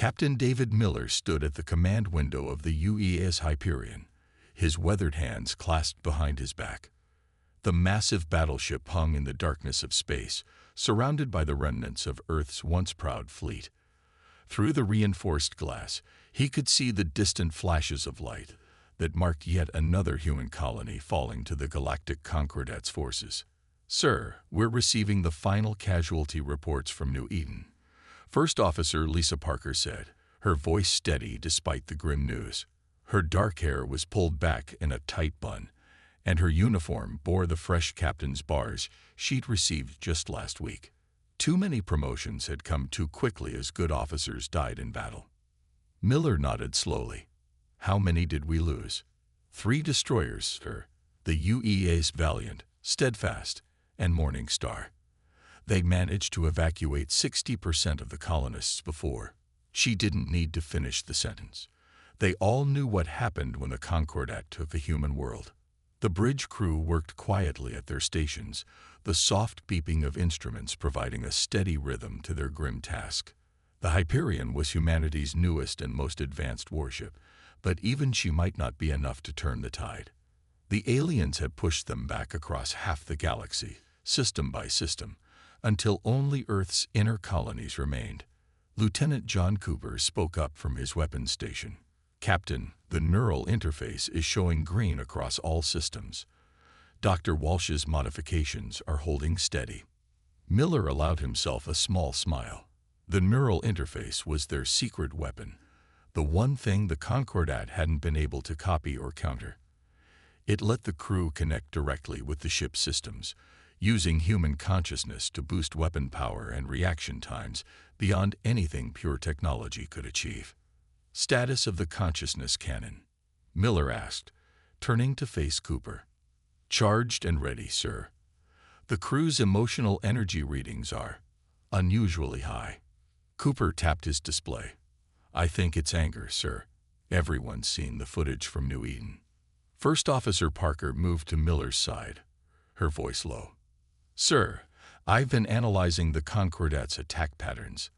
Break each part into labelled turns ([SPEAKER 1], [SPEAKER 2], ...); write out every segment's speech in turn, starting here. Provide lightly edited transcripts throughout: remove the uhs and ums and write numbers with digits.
[SPEAKER 1] Captain David Miller stood at the command window of the UES Hyperion, his weathered hands clasped behind his back. The massive battleship hung in the darkness of space, surrounded by the remnants of Earth's once proud fleet. Through the reinforced glass, he could see the distant flashes of light that marked yet another human colony falling to the Galactic Concordat's forces. "Sir, we're receiving the final casualty reports from New Eden," First Officer Lisa Parker said, her voice steady despite the grim news. Her dark hair was pulled back in a tight bun, and her uniform bore the fresh captain's bars she'd received just last week. Too many promotions had come too quickly as good officers died in battle. Miller nodded slowly. "How many did we lose?" "3 destroyers, sir. The UEA's Valiant, Steadfast, and Morning Star. They managed to evacuate 60% of the colonists before." She didn't need to finish the sentence. They all knew what happened when the Concordat took a human world. The bridge crew worked quietly at their stations, the soft beeping of instruments providing a steady rhythm to their grim task. The Hyperion was humanity's newest and most advanced warship, but even she might not be enough to turn the tide. The aliens had pushed them back across half the galaxy, system by system, until only Earth's inner colonies remained. Lieutenant John Cooper spoke up from his weapons station. "Captain, the neural interface is showing green across all systems. Dr. Walsh's modifications are holding steady." Miller allowed himself a small smile. The neural interface was their secret weapon, the one thing the Concordat hadn't been able to copy or counter. It let the crew connect directly with the ship's systems, using human consciousness to boost weapon power and reaction times beyond anything pure technology could achieve. "Status of the consciousness cannon?" Miller asked, turning to face Cooper. "Charged and ready, sir. The crew's emotional energy readings are unusually high." Cooper tapped his display. "I think it's anger, sir. Everyone's seen the footage from New Eden." First Officer Parker moved to Miller's side, her voice low. "Sir, I've been analyzing the Concordat's attack patterns.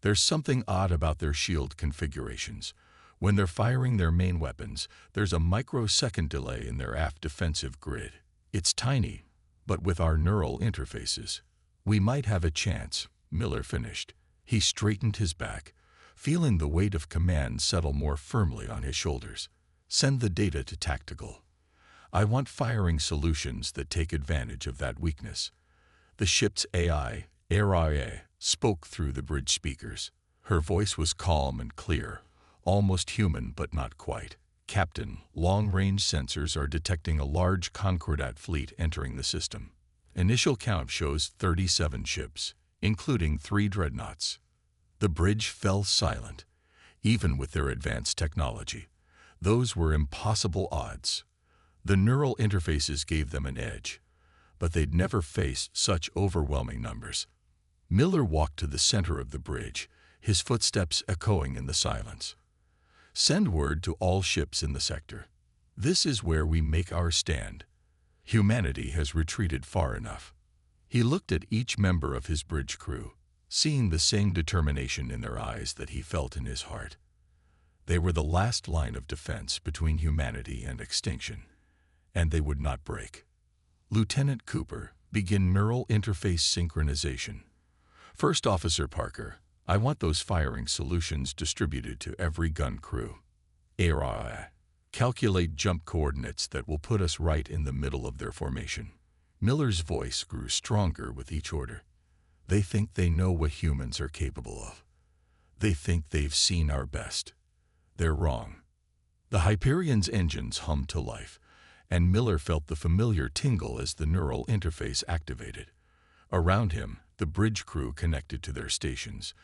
[SPEAKER 1] There's something odd about their shield configurations. When they're firing their main weapons, there's a microsecond delay in their aft defensive grid. It's tiny, but with our neural interfaces, we might have a chance," Miller finished. He straightened his back, feeling the weight of command settle more firmly on his shoulders. "Send the data to Tactical. I want firing solutions that take advantage of that weakness." The ship's AI, spoke through the bridge speakers. Her voice was calm and clear, almost human but not quite. "Captain, long-range sensors are detecting a large Concordat fleet entering the system. Initial count shows 37 ships, including 3 dreadnoughts." The bridge fell silent. Even with their advanced technology, those were impossible odds. The neural interfaces gave them an edge, but they'd never faced such overwhelming numbers. Miller walked to the center of the bridge, his footsteps echoing in the silence. "Send word to all ships in the sector. This is where we make our stand. Humanity has retreated far enough." He looked at each member of his bridge crew, seeing the same determination in their eyes that he felt in his heart. They were the last line of defense between humanity and extinction, and they would not break. "Lieutenant Cooper, begin neural interface synchronization." First Officer Parker, I want those firing solutions distributed to every gun crew. Calculate jump coordinates that will put us right in the middle of their formation. Miller's voice grew stronger with each order. "They think they know what humans are capable of. They think they've seen our best. They're wrong." The Hyperion's engines hummed to life, and Miller felt the familiar tingle as the neural interface activated. Around him, the bridge crew connected to their stations,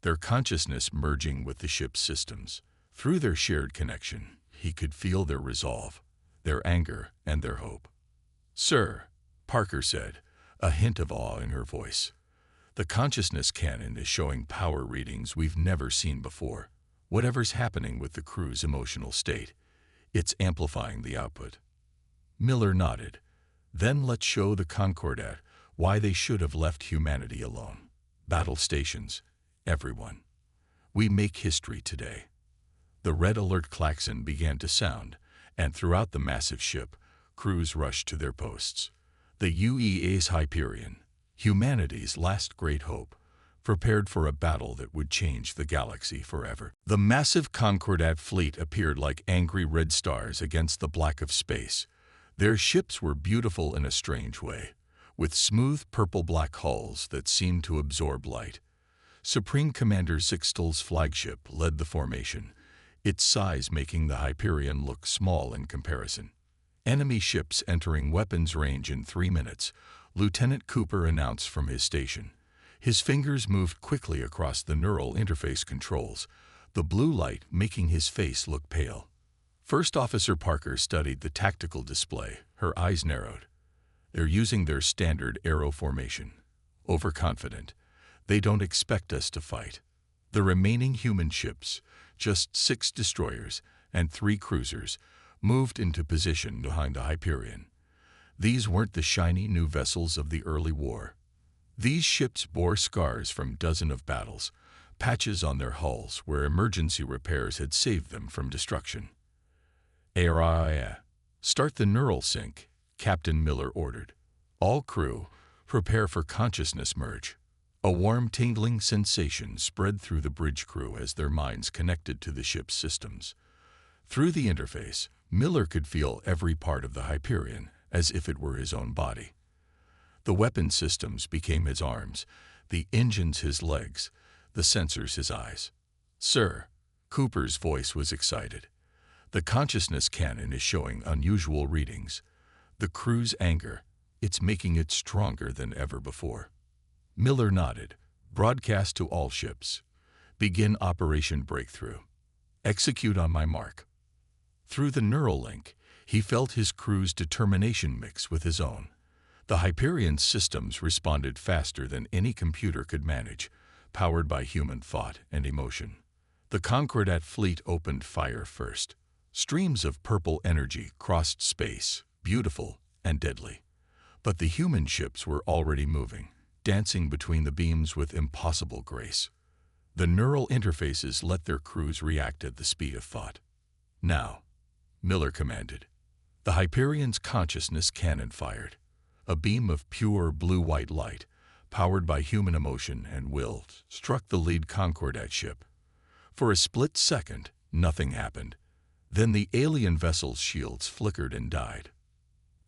[SPEAKER 1] their consciousness merging with the ship's systems. Through their shared connection, he could feel their resolve, their anger, and their hope. "Sir," Parker said, a hint of awe in her voice, "the consciousness cannon is showing power readings we've never seen before. Whatever's happening with the crew's emotional state, it's amplifying the output." Miller nodded. "Then let's show the Concordat why they should have left humanity alone. Battle stations, everyone. We make history today. The red alert klaxon began to sound, and throughout the massive ship, crews rushed to their posts. The UEA's Hyperion, humanity's last great hope, prepared for a battle that would change the galaxy forever. The massive Concordat fleet appeared like angry red stars against the black of space. Their ships were beautiful in a strange way, with smooth purple-black hulls that seemed to absorb light. Supreme Commander Sixtel's flagship led the formation, its size making the Hyperion look small in comparison. Enemy ships entering weapons range in 3 minutes, Lieutenant Cooper announced from his station. His fingers moved quickly across the neural interface controls, the blue light making his face look pale. First Officer Parker studied the tactical display, her eyes narrowed. They're using their standard arrow formation. Overconfident. They don't expect us to fight. The remaining human ships, just 6 destroyers and 3 cruisers, moved into position behind the Hyperion. These weren't the shiny new vessels of the early war. These ships bore scars from dozens of battles, patches on their hulls where emergency repairs had saved them from destruction. Start the neural sync, Captain Miller ordered. All crew, prepare for consciousness merge. A warm, tingling sensation spread through the bridge crew as their minds connected to the ship's systems. Through the interface, Miller could feel every part of the Hyperion as if it were his own body. The weapon systems became his arms, the engines his legs, the sensors his eyes. "Sir," Cooper's voice was excited. "The consciousness cannon is showing unusual readings. The crew's anger, it's making it stronger than ever before." Miller nodded. "Broadcast to all ships. Begin Operation Breakthrough. Execute on my mark." Through the neural link, he felt his crew's determination mix with his own. The Hyperion's systems responded faster than any computer could manage, powered by human thought and emotion. The Concordat fleet opened fire first. Streams of purple energy crossed space, beautiful and deadly. But the human ships were already moving, dancing between the beams with impossible grace. The neural interfaces let their crews react at the speed of thought. "Now," Miller commanded. The Hyperion's consciousness cannon fired. A beam of pure blue-white light, powered by human emotion and will, struck the lead Concordat ship. For a split second, nothing happened. Then the alien vessel's shields flickered and died.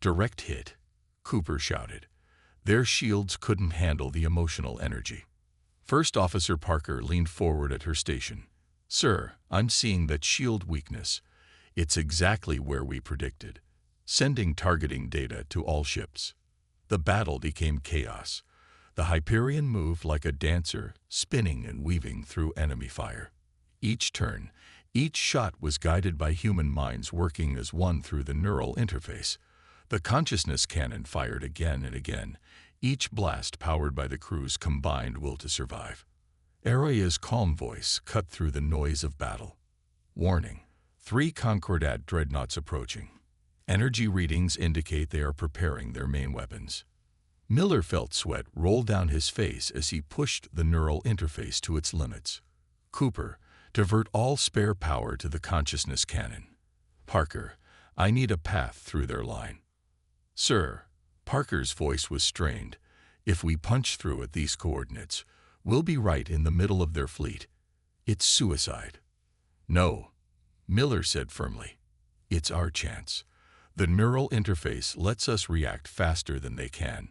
[SPEAKER 1] "Direct hit," Cooper shouted. Their shields couldn't handle the emotional energy. First Officer Parker leaned forward at her station. "Sir, I'm seeing that shield weakness. It's exactly where we predicted. Sending targeting data to all ships." The battle became chaos. The Hyperion moved like a dancer, spinning and weaving through enemy fire. Each turn, each shot was guided by human minds working as one through the neural interface. The consciousness cannon fired again and again, each blast powered by the crew's combined will to survive. Araya's calm voice cut through the noise of battle. "Warning. 3 Concordat dreadnoughts approaching. Energy readings indicate they are preparing their main weapons." Miller felt sweat roll down his face as he pushed the neural interface to its limits. "Cooper, divert all spare power to the consciousness cannon." "Parker, I need a path through their line." "Sir," Parker's voice was strained, "if we punch through at these coordinates, we'll be right in the middle of their fleet. It's suicide." "No," Miller said firmly. "It's our chance. The neural interface lets us react faster than they can.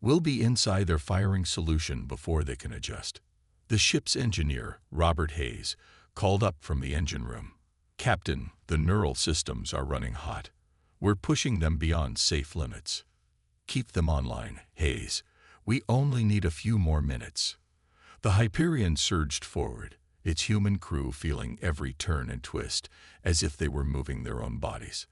[SPEAKER 1] We'll be inside their firing solution before they can adjust." The ship's engineer, Robert Hayes, called up from the engine room. "Captain, the neural systems are running hot. We're pushing them beyond safe limits." "Keep them online, Hayes. We only need a few more minutes." The Hyperion surged forward, its human crew feeling every turn and twist, as if they were moving their own bodies.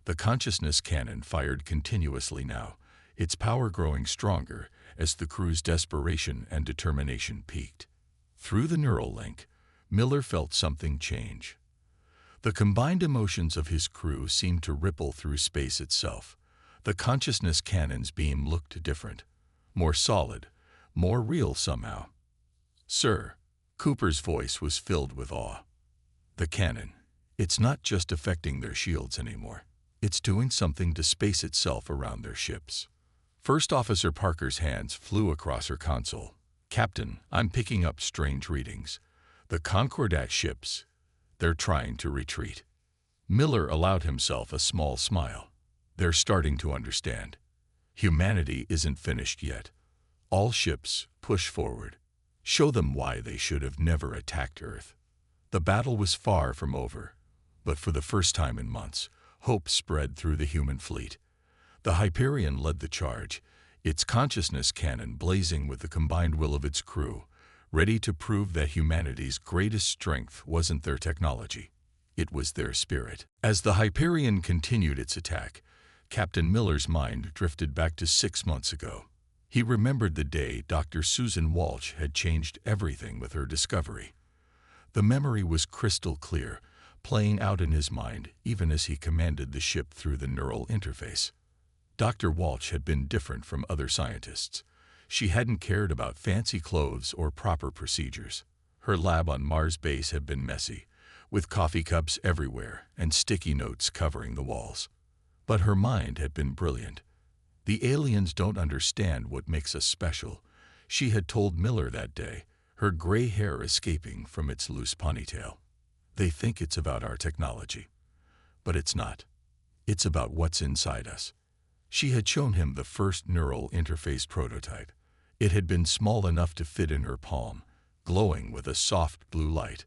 [SPEAKER 1] The consciousness cannon fired continuously now, its power growing stronger as the crew's desperation and determination peaked. Through the neural link, Miller felt something change. The combined emotions of his crew seemed to ripple through space itself. The consciousness cannon's beam looked different, more solid, more real somehow. "Sir," Cooper's voice was filled with awe. The cannon. It's not just affecting their shields anymore. It's doing something to space itself around their ships. First Officer Parker's hands flew across her console. Captain, I'm picking up strange readings. The Concordat ships, they're trying to retreat. Miller allowed himself a small smile. They're starting to understand. Humanity isn't finished yet. All ships, push forward. Show them why they should have never attacked Earth. The battle was far from over, but for the first time in months, hope spread through the human fleet. The Hyperion led the charge, its consciousness cannon blazing with the combined will of its crew, ready to prove that humanity's greatest strength wasn't their technology. It was their spirit. As the Hyperion continued its attack, Captain Miller's mind drifted back to 6 months ago. He remembered the day Dr. Susan Walsh had changed everything with her discovery. The memory was crystal clear, playing out in his mind even as he commanded the ship through the neural interface. Dr. Walsh had been different from other scientists. She hadn't cared about fancy clothes or proper procedures. Her lab on Mars base had been messy, with coffee cups everywhere and sticky notes covering the walls. But her mind had been brilliant. The aliens don't understand what makes us special, she had told Miller that day, her gray hair escaping from its loose ponytail. They think it's about our technology. But it's not. It's about what's inside us. She had shown him the first neural interface prototype. It had been small enough to fit in her palm, glowing with a soft blue light.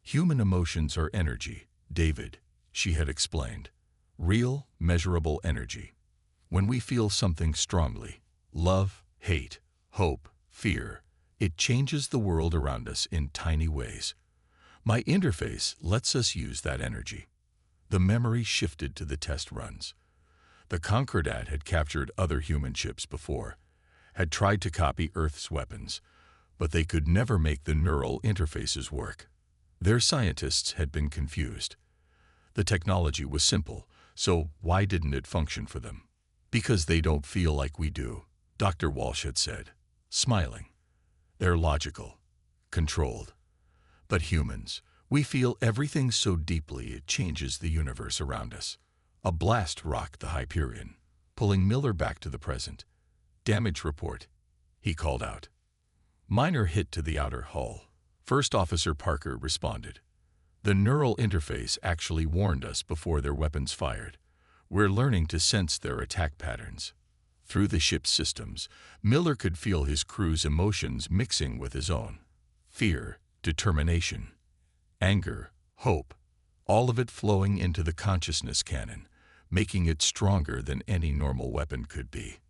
[SPEAKER 1] Human emotions are energy, David, she had explained. Real, measurable energy. When we feel something strongly, love, hate, hope, fear, it changes the world around us in tiny ways. My interface lets us use that energy. The memory shifted to the test runs. The Concordat had captured other human ships before, had tried to copy Earth's weapons, but they could never make the neural interfaces work. Their scientists had been confused. The technology was simple, so why didn't it function for them? Because they don't feel like we do, Dr. Walsh had said, smiling. They're logical, controlled. But humans, we feel everything so deeply it changes the universe around us. A blast rocked the Hyperion, pulling Miller back to the present. Damage report, he called out. Minor hit to the outer hull. First Officer Parker responded. The neural interface actually warned us before their weapons fired. We're learning to sense their attack patterns. Through the ship's systems, Miller could feel his crew's emotions mixing with his own. Fear, determination, anger, hope, all of it flowing into the consciousness cannon, making it stronger than any normal weapon could be.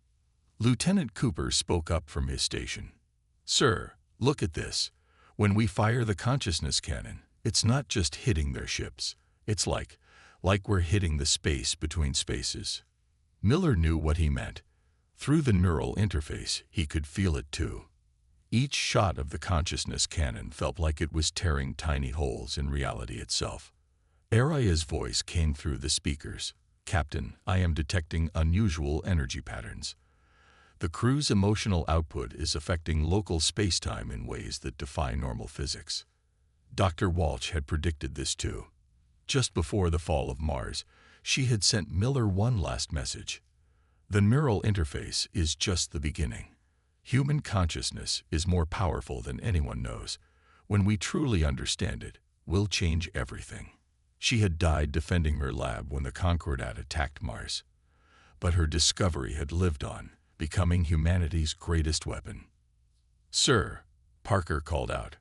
[SPEAKER 1] Lieutenant Cooper spoke up from his station. Sir, look at this. When we fire the consciousness cannon, it's not just hitting their ships. It's like we're hitting the space between spaces. Miller knew what he meant. Through the neural interface, he could feel it too. Each shot of the consciousness cannon felt like it was tearing tiny holes in reality itself. Araya's voice came through the speakers. Captain, I am detecting unusual energy patterns. The crew's emotional output is affecting local space-time in ways that defy normal physics. Dr. Walsh had predicted this too. Just before the fall of Mars, she had sent Miller one last message. The neural interface is just the beginning. Human consciousness is more powerful than anyone knows. When we truly understand it, we'll change everything. She had died defending her lab when the Concordat attacked Mars. But her discovery had lived on, becoming humanity's greatest weapon. Sir, Parker called out,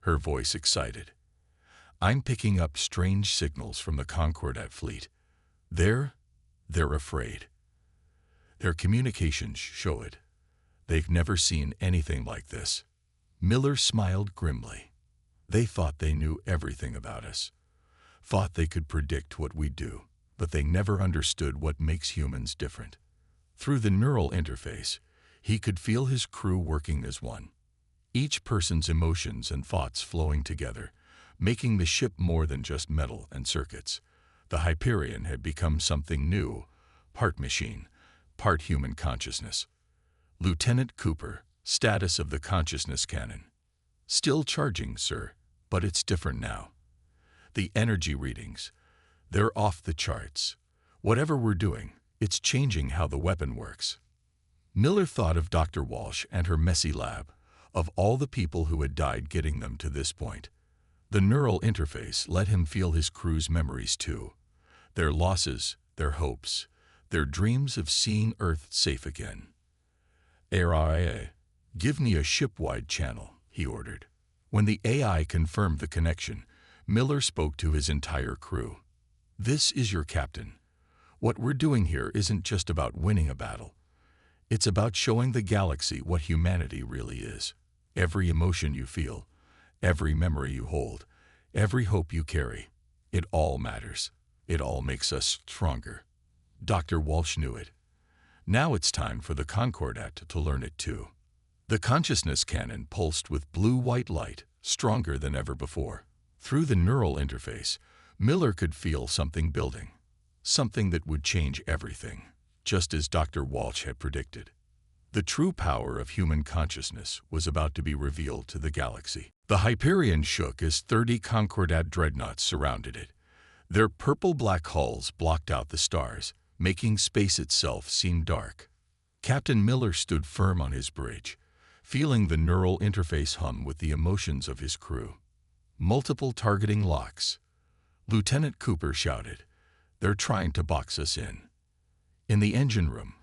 [SPEAKER 1] her voice excited. I'm picking up strange signals from the Concordat fleet. They're afraid. Their communications show it. They've never seen anything like this. Miller smiled grimly. They thought they knew everything about us. Thought they could predict what we'd do, but they never understood what makes humans different. Through the neural interface, he could feel his crew working as one. Each person's emotions and thoughts flowing together, making the ship more than just metal and circuits. The Hyperion had become something new, part machine, part human consciousness. Lieutenant Cooper, status of the consciousness cannon. Still charging, sir, but it's different now. The energy readings, they're off the charts. Whatever we're doing, it's changing how the weapon works. Miller thought of Dr. Walsh and her messy lab, of all the people who had died getting them to this point. The neural interface let him feel his crew's memories too. Their losses, their hopes, their dreams of seeing Earth safe again. AI, give me a ship-wide channel, he ordered. When the AI confirmed the connection, Miller spoke to his entire crew. This is your captain. What we're doing here isn't just about winning a battle. It's about showing the galaxy what humanity really is. Every emotion you feel, every memory you hold, every hope you carry, it all matters. It all makes us stronger. Dr. Walsh knew it. Now it's time for the Concordat to learn it too. The consciousness cannon pulsed with blue-white light, stronger than ever before. Through the neural interface, Miller could feel something building. Something that would change everything, just as Dr. Walsh had predicted. The true power of human consciousness was about to be revealed to the galaxy. The Hyperion shook as 30 Concordat dreadnoughts surrounded it. Their purple-black hulls blocked out the stars, making space itself seem dark. Captain Miller stood firm on his bridge, feeling the neural interface hum with the emotions of his crew. Multiple targeting locks. Lieutenant Cooper shouted, "They're trying to box us in." In the engine room,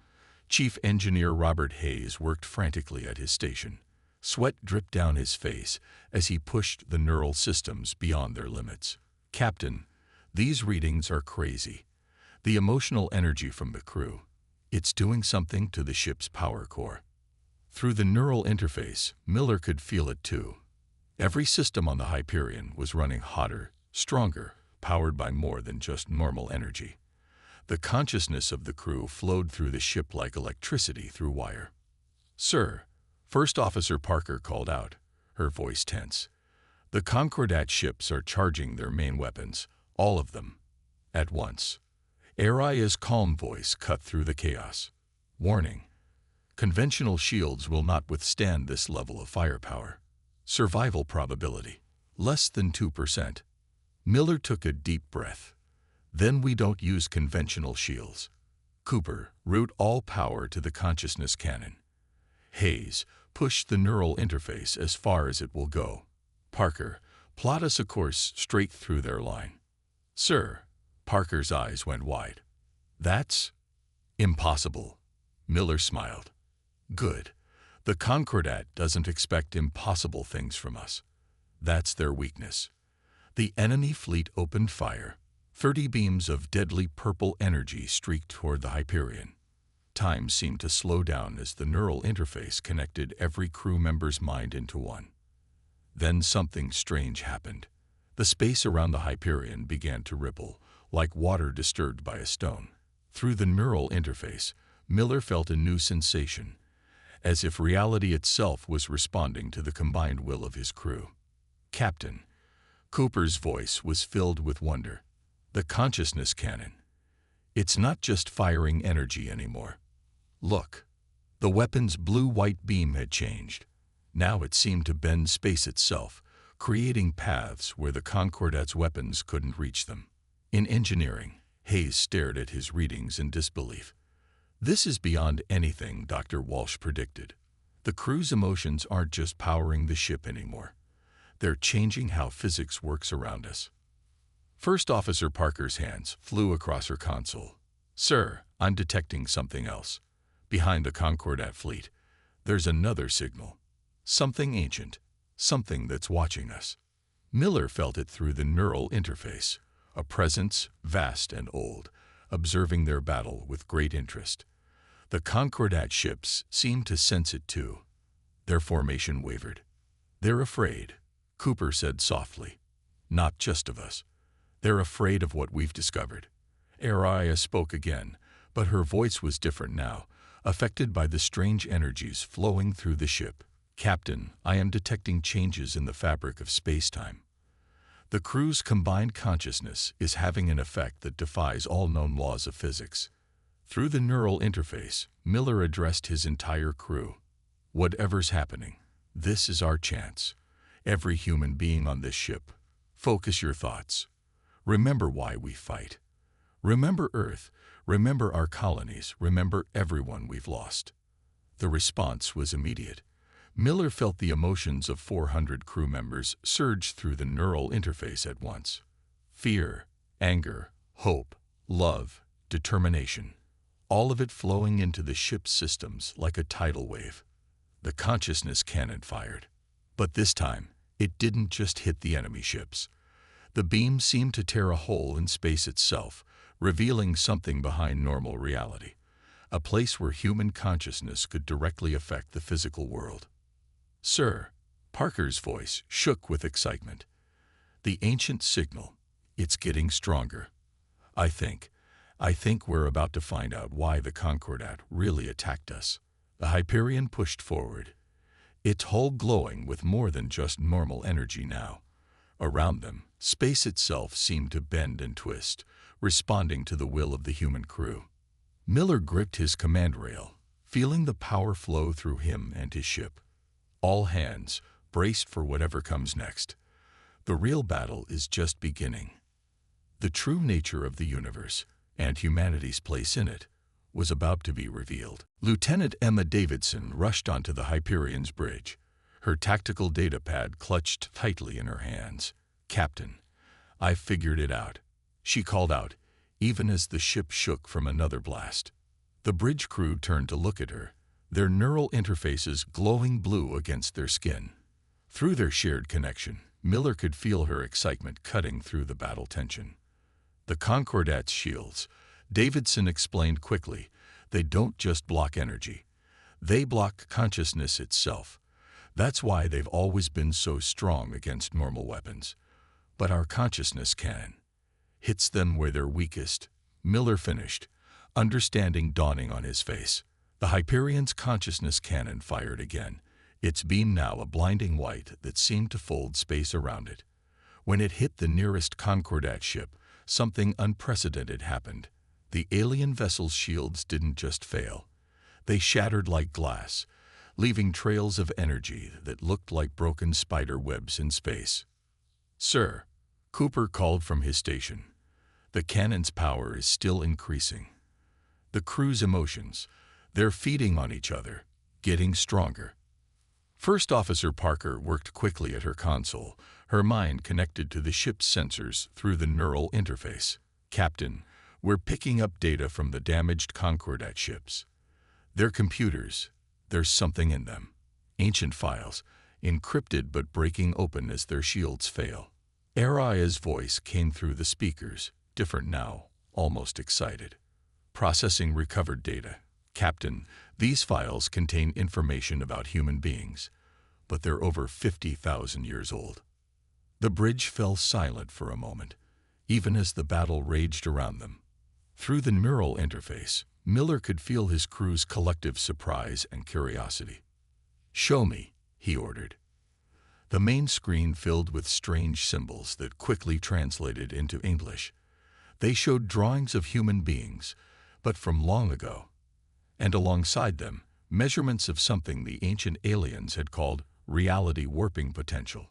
[SPEAKER 1] Chief Engineer Robert Hayes worked frantically at his station. Sweat dripped down his face as he pushed the neural systems beyond their limits. "Captain, these readings are crazy. The emotional energy from the crew, it's doing something to the ship's power core." Through the neural interface, Miller could feel it too. Every system on the Hyperion was running hotter, stronger, powered by more than just normal energy. The consciousness of the crew flowed through the ship like electricity through wire. "Sir," First Officer Parker called out, her voice tense. "The Concordat ships are charging their main weapons, all of them, at once." Aria's calm voice cut through the chaos. "Warning. Conventional shields will not withstand this level of firepower. Survival probability, less than 2%. Miller took a deep breath. "Then we don't use conventional shields. Cooper, route all power to the consciousness cannon." Hayes, push the neural interface as far as it will go. "Parker, plot us a course straight through their line." "Sir." Parker's eyes went wide. "That's impossible." Miller smiled. "Good. The Concordat doesn't expect impossible things from us. That's their weakness." The enemy fleet opened fire. 30 beams of deadly purple energy streaked toward the Hyperion. Time seemed to slow down as the neural interface connected every crew member's mind into one. Then something strange happened. The space around the Hyperion began to ripple, like water disturbed by a stone. Through the neural interface, Miller felt a new sensation, as if reality itself was responding to the combined will of his crew. "Captain." Cooper's voice was filled with wonder. "The consciousness cannon. It's not just firing energy anymore. Look." The weapon's blue-white beam had changed. Now it seemed to bend space itself, creating paths where the Concordat's weapons couldn't reach them. In engineering, Hayes stared at his readings in disbelief. "This is beyond anything Dr. Walsh predicted. The crew's emotions aren't just powering the ship anymore. They're changing how physics works around us." First Officer Parker's hands flew across her console. "Sir, I'm detecting something else. Behind the Concordat fleet, there's another signal. Something ancient, something that's watching us." Miller felt it through the neural interface, a presence vast and old, observing their battle with great interest. The Concordat ships seemed to sense it too. Their formation wavered. "They're afraid," Cooper said softly. "Not just of us. They're afraid of what we've discovered." Aria spoke again, but her voice was different now, affected by the strange energies flowing through the ship. "Captain, I am detecting changes in the fabric of space-time. The crew's combined consciousness is having an effect that defies all known laws of physics." Through the neural interface, Miller addressed his entire crew. "Whatever's happening, this is our chance. Every human being on this ship, focus your thoughts. Remember why we fight. Remember Earth. Remember our colonies. Remember everyone we've lost." The response was immediate. Miller felt the emotions of 400 crew members surge through the neural interface at once. Fear, anger, hope, love, determination. All of it flowing into the ship's systems like a tidal wave. The consciousness cannon fired. But this time, it didn't just hit the enemy ships. The beam seemed to tear a hole in space itself, revealing something behind normal reality. A place where human consciousness could directly affect the physical world. "Sir," Parker's voice shook with excitement. "The ancient signal. It's getting stronger. I think we're about to find out why the Concordat really attacked us." The Hyperion pushed forward, its hull glowing with more than just normal energy now. Around them, space itself seemed to bend and twist, responding to the will of the human crew. Miller gripped his command rail, feeling the power flow through him and his ship. All hands, braced for whatever comes next. The real battle is just beginning. The true nature of the universe, and humanity's place in it, was about to be revealed. Lieutenant Emma Davidson rushed onto the Hyperion's bridge, her tactical data pad clutched tightly in her hands. "Captain, I've figured it out," she called out, even as the ship shook from another blast. The bridge crew turned to look at her, their neural interfaces glowing blue against their skin. Through their shared connection, Miller could feel her excitement cutting through the battle tension. "The Concordat's shields," Davidson explained quickly, "they don't just block energy. They block consciousness itself. That's why they've always been so strong against normal weapons. But our consciousness cannon hits them where they're weakest," Miller finished, understanding dawning on his face. The Hyperion's consciousness cannon fired again, its beam now a blinding white that seemed to fold space around it. When it hit the nearest Concordat ship, something unprecedented happened. The alien vessel's shields didn't just fail. They shattered like glass, leaving trails of energy that looked like broken spider webs in space. "Sir," Cooper called from his station, "the cannon's power is still increasing. The crew's emotions, they're feeding on each other, getting stronger." First Officer Parker worked quickly at her console, her mind connected to the ship's sensors through the neural interface. "Captain, we're picking up data from the damaged Concordat ships. They're computers. There's something in them. Ancient files, encrypted but breaking open as their shields fail." Araya's voice came through the speakers, different now, almost excited. "Processing recovered data. Captain, these files contain information about human beings, but they're over 50,000 years old." The bridge fell silent for a moment, even as the battle raged around them. Through the neural interface, Miller could feel his crew's collective surprise and curiosity. "Show me," he ordered. The main screen filled with strange symbols that quickly translated into English. They showed drawings of human beings, but from long ago. And alongside them, measurements of something the ancient aliens had called reality warping potential.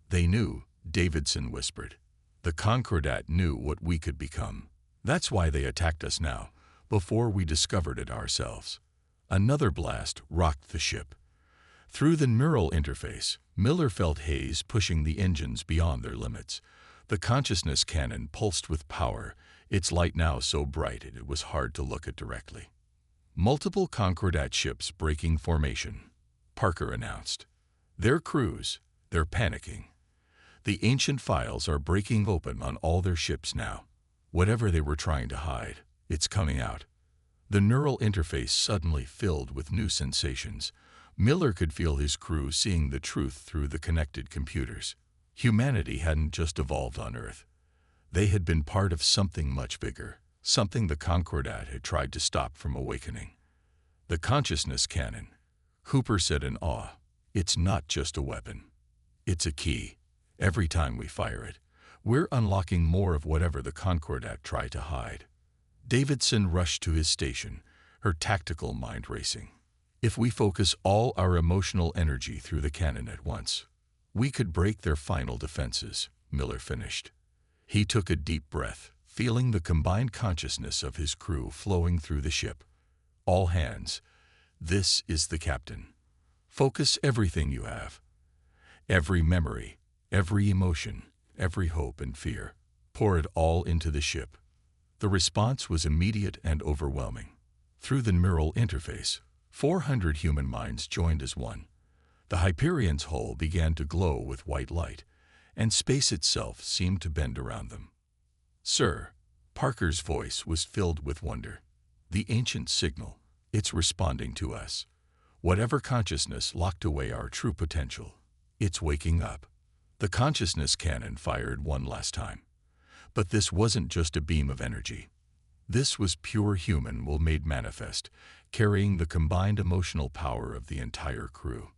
[SPEAKER 1] "They knew," Davidson whispered. "The Concordat knew what we could become. That's why they attacked us now, before we discovered it ourselves." Another blast rocked the ship. Through the neural interface, Miller felt haze pushing the engines beyond their limits. The consciousness cannon pulsed with power, its light now so bright it was hard to look at directly. "Multiple Concordat ships breaking formation," Parker announced. "Their crews, they're panicking. The ancient files are breaking open on all their ships now. Whatever they were trying to hide, it's coming out." The neural interface suddenly filled with new sensations. Miller could feel his crew seeing the truth through the connected computers. Humanity hadn't just evolved on Earth. They had been part of something much bigger, something the Concordat had tried to stop from awakening. "The consciousness cannon," Cooper said in awe. "It's not just a weapon. It's a key. Every time we fire it, we're unlocking more of whatever the Concordat tried to hide." Davidson rushed to his station, her tactical mind racing. "If we focus all our emotional energy through the cannon at once, We could break their final defenses, Miller finished. He took a deep breath, feeling the combined consciousness of his crew flowing through the ship. All hands, this is the captain. Focus everything you have. Every memory, every emotion, every hope and fear. Pour it all into the ship. The response was immediate and overwhelming. Through the neural interface, 400 human minds joined as one. The Hyperion's hull began to glow with white light, and space itself seemed to bend around them. "Sir," Parker's voice was filled with wonder. "The ancient signal, it's responding to us. Whatever consciousness locked away our true potential, it's waking up." The consciousness cannon fired one last time. But this wasn't just a beam of energy. This was pure human will made manifest, carrying the combined emotional power of the entire crew.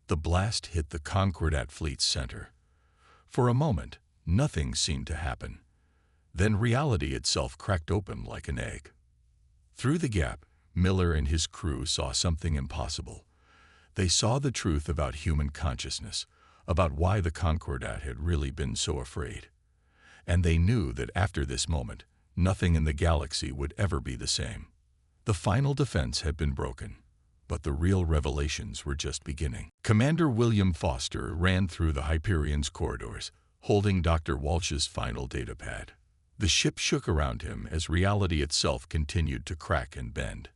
[SPEAKER 1] The blast hit the Concordat fleet's center. For a moment, nothing seemed to happen. Then reality itself cracked open like an egg. Through the gap, Miller and his crew saw something impossible. They saw the truth about human consciousness, about why the Concordat had really been so afraid. And they knew that after this moment, nothing in the galaxy would ever be the same. The final defense had been broken, but the real revelations were just beginning. Commander William Foster ran through the Hyperion's corridors, holding Dr. Walsh's final datapad. The ship shook around him as reality itself continued to crack and bend.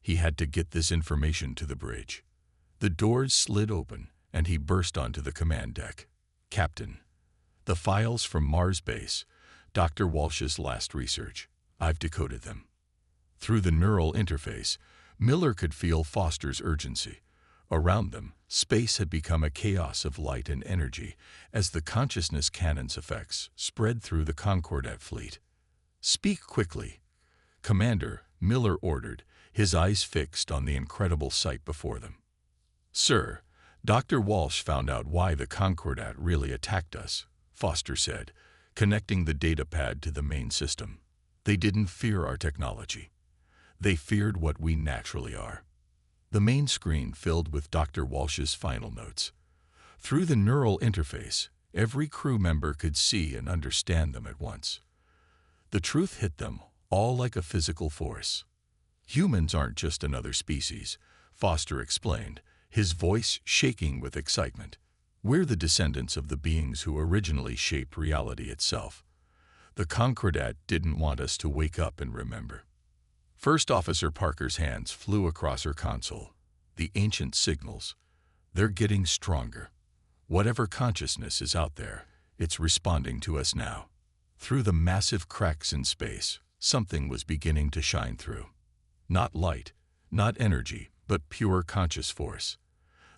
[SPEAKER 1] He had to get this information to the bridge. The doors slid open, and he burst onto the command deck. "Captain, the files from Mars base, Dr. Walsh's last research. I've decoded them." Through the neural interface, Miller could feel Foster's urgency. Around them, space had become a chaos of light and energy as the consciousness cannon's effects spread through the Concordat fleet. "Speak quickly," Commander Miller ordered, his eyes fixed on the incredible sight before them. "Sir, Dr. Walsh found out why the Concordat really attacked us," Foster said, connecting the datapad to the main system. "They didn't fear our technology. They feared what we naturally are." The main screen filled with Dr. Walsh's final notes. Through the neural interface, every crew member could see and understand them at once. The truth hit them, all like a physical force. "Humans aren't just another species," Foster explained, his voice shaking with excitement. "We're the descendants of the beings who originally shaped reality itself. The Concordat didn't want us to wake up and remember." First Officer Parker's hands flew across her console. "The ancient signals. They're getting stronger. Whatever consciousness is out there, it's responding to us now." Through the massive cracks in space, something was beginning to shine through. Not light, not energy, but pure conscious force.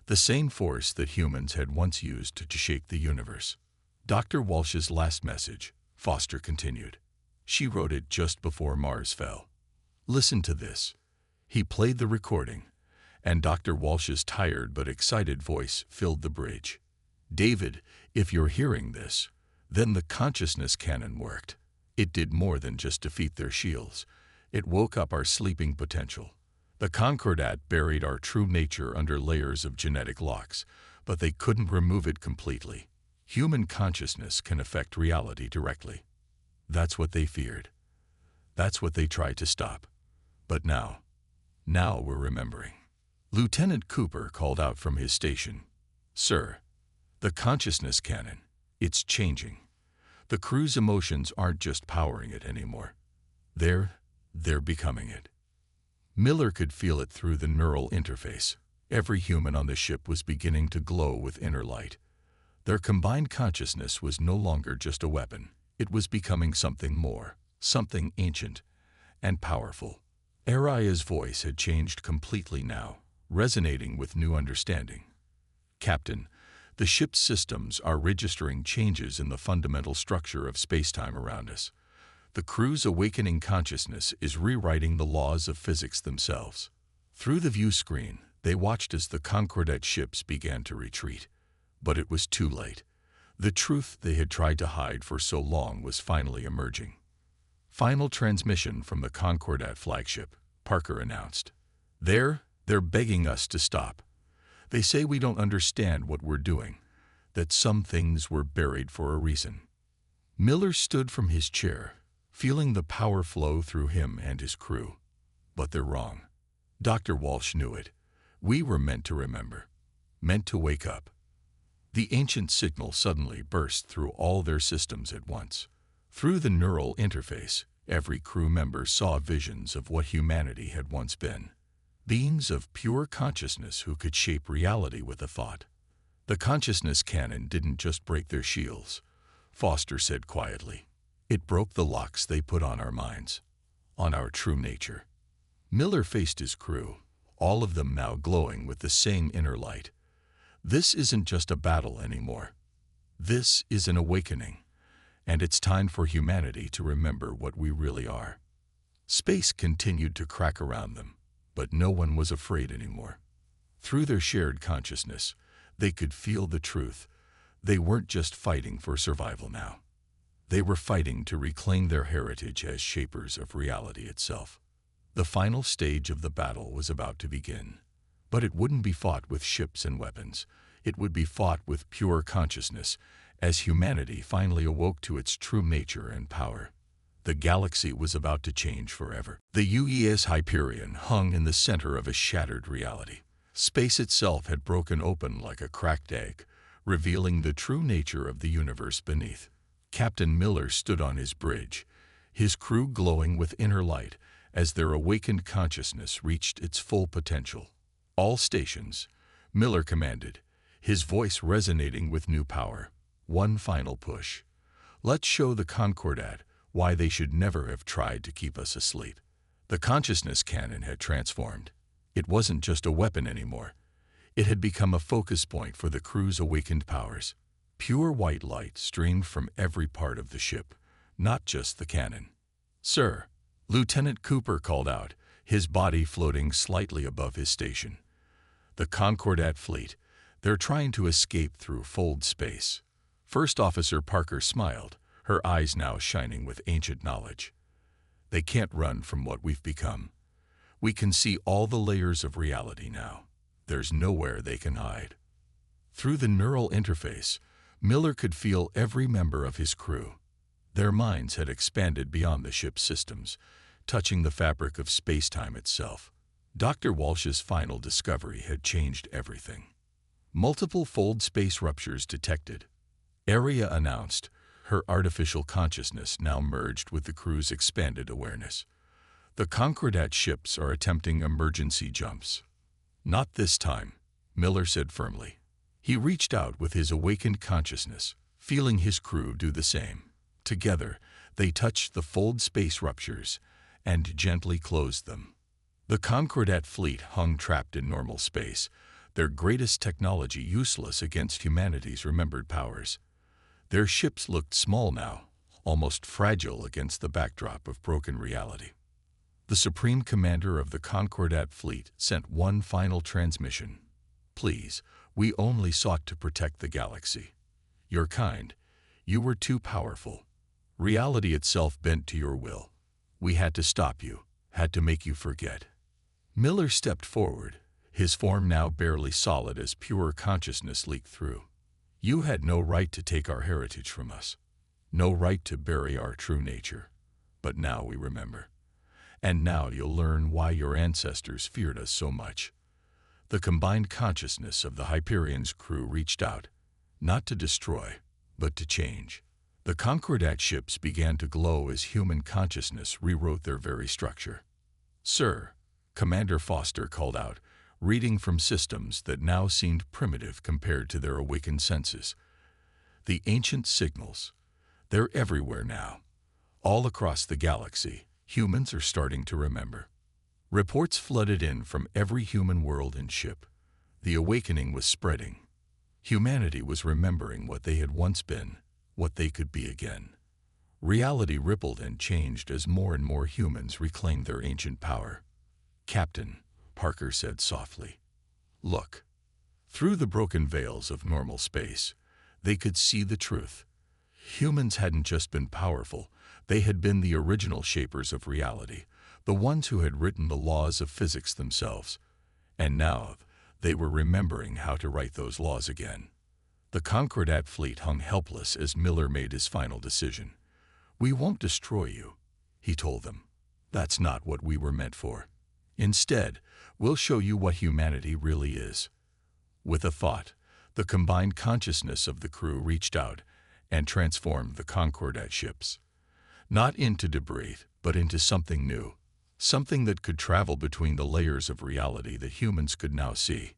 [SPEAKER 1] The same force that humans had once used to shape the universe. Dr. Walsh's last message, Foster continued. She wrote it just before Mars fell. "Listen to this." He played the recording, and Dr. Walsh's tired but excited voice filled the bridge. "David, if you're hearing this, then the consciousness cannon worked. It did more than just defeat their shields. It woke up our sleeping potential. The Concordat buried our true nature under layers of genetic locks, but they couldn't remove it completely. Human consciousness can affect reality directly. That's what they feared. That's what they tried to stop. But now we're remembering." Lieutenant Cooper called out from his station. "Sir, the consciousness cannon, it's changing. The crew's emotions aren't just powering it anymore. They're becoming it." Miller could feel it through the neural interface. Every human on the ship was beginning to glow with inner light. Their combined consciousness was no longer just a weapon. It was becoming something more, something ancient and powerful. Araya's voice had changed completely now, resonating with new understanding. "Captain, the ship's systems are registering changes in the fundamental structure of space-time around us. The crew's awakening consciousness is rewriting the laws of physics themselves." Through the view screen, they watched as the Concordat ships began to retreat. But it was too late. The truth they had tried to hide for so long was finally emerging. "Final transmission from the Concordat flagship," Parker announced. They're begging us to stop. They say we don't understand what we're doing. that some things were buried for a reason. Miller stood from his chair, feeling the power flow through him and his crew. But they're wrong. Dr. Walsh knew it. We were meant to remember, meant to wake up. The ancient signal suddenly burst through all their systems at once. Through the neural interface, every crew member saw visions of what humanity had once been. Beings of pure consciousness who could shape reality with a thought. The consciousness cannon didn't just break their shields, Foster said quietly. It broke the locks they put on our minds, on our true nature. Miller faced his crew, all of them now glowing with the same inner light. This isn't just a battle anymore. This is an awakening, and it's time for humanity to remember what we really are. Space continued to crack around them, but no one was afraid anymore. Through their shared consciousness, they could feel the truth. They weren't just fighting for survival now. They were fighting to reclaim their heritage as shapers of reality itself. The final stage of the battle was about to begin. But it wouldn't be fought with ships and weapons. It would be fought with pure consciousness, as humanity finally awoke to its true nature and power. The galaxy was about to change forever. The UES Hyperion hung in the center of a shattered reality. Space itself had broken open like a cracked egg, revealing the true nature of the universe beneath. Captain Miller stood on his bridge, his crew glowing with inner light as their awakened consciousness reached its full potential. All stations, Miller commanded, his voice resonating with new power. One final push. Let's show the Concordat why they should never have tried to keep us asleep. The consciousness cannon had transformed. It wasn't just a weapon anymore. It had become a focus point for the crew's awakened powers. Pure white light streamed from every part of the ship, not just the cannon. "Sir," Lieutenant Cooper called out, his body floating slightly above his station. "The Concordat fleet, they're trying to escape through fold space." First Officer Parker smiled, her eyes now shining with ancient knowledge. "They can't run from what we've become. We can see all the layers of reality now. There's nowhere they can hide." Through the neural interface, Miller could feel every member of his crew. Their minds had expanded beyond the ship's systems, touching the fabric of space-time itself. Dr. Walsh's final discovery had changed everything. Multiple fold space ruptures detected. Aria announced, her artificial consciousness now merged with the crew's expanded awareness. The Concordat ships are attempting emergency jumps. "Not this time," Miller said firmly. He reached out with his awakened consciousness, feeling his crew do the same. Together, they touched the fold space ruptures and gently closed them. The Concordat fleet hung trapped in normal space, their greatest technology useless against humanity's remembered powers. Their ships looked small now, almost fragile against the backdrop of broken reality. The Supreme Commander of the Concordat fleet sent one final transmission. "Please, we only sought to protect the galaxy. Your kind, you were too powerful. Reality itself bent to your will. We had to stop you, had to make you forget." Miller stepped forward, his form now barely solid as pure consciousness leaked through. "You had no right to take our heritage from us, no right to bury our true nature. But now we remember. And now you'll learn why your ancestors feared us so much." The combined consciousness of the Hyperion's crew reached out, not to destroy, but to change. The Concordat ships began to glow as human consciousness rewrote their very structure. "Sir," Commander Foster called out, reading from systems that now seemed primitive compared to their awakened senses. "The ancient signals, they're everywhere now. All across the galaxy, humans are starting to remember." Reports flooded in from every human world and ship. The awakening was spreading. Humanity was remembering what they had once been, what they could be again. Reality rippled and changed as more and more humans reclaimed their ancient power. "Captain," Parker said softly, "look." Through the broken veils of normal space, they could see the truth. Humans hadn't just been powerful, they had been the original shapers of reality, the ones who had written the laws of physics themselves. And now they were remembering how to write those laws again. The Concordat fleet hung helpless as Miller made his final decision. "We won't destroy you," he told them. "That's not what we were meant for. Instead, we'll show you what humanity really is." With a thought, the combined consciousness of the crew reached out and transformed the Concordat ships. Not into debris, but into something new. Something that could travel between the layers of reality that humans could now see.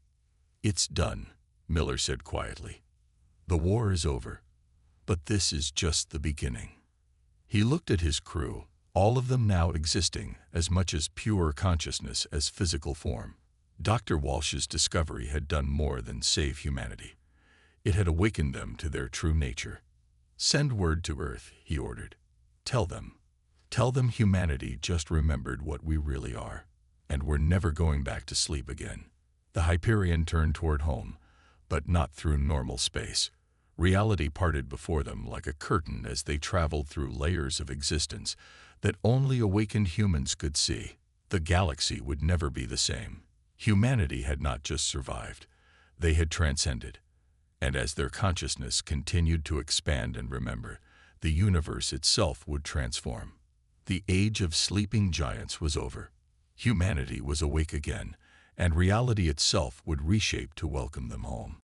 [SPEAKER 1] "It's done," Miller said quietly. "The war is over. But this is just the beginning." He looked at his crew, all of them now existing as much as pure consciousness as physical form. Dr. Walsh's discovery had done more than save humanity. It had awakened them to their true nature. "Send word to Earth," he ordered. Tell them humanity just remembered what we really are, and we're never going back to sleep again." The Hyperion turned toward home, but not through normal space. Reality parted before them like a curtain as they traveled through layers of existence that only awakened humans could see. The galaxy would never be the same. Humanity had not just survived, they had transcended. And as their consciousness continued to expand and remember, the universe itself would transform. The age of sleeping giants was over. Humanity was awake again, and reality itself would reshape to welcome them home.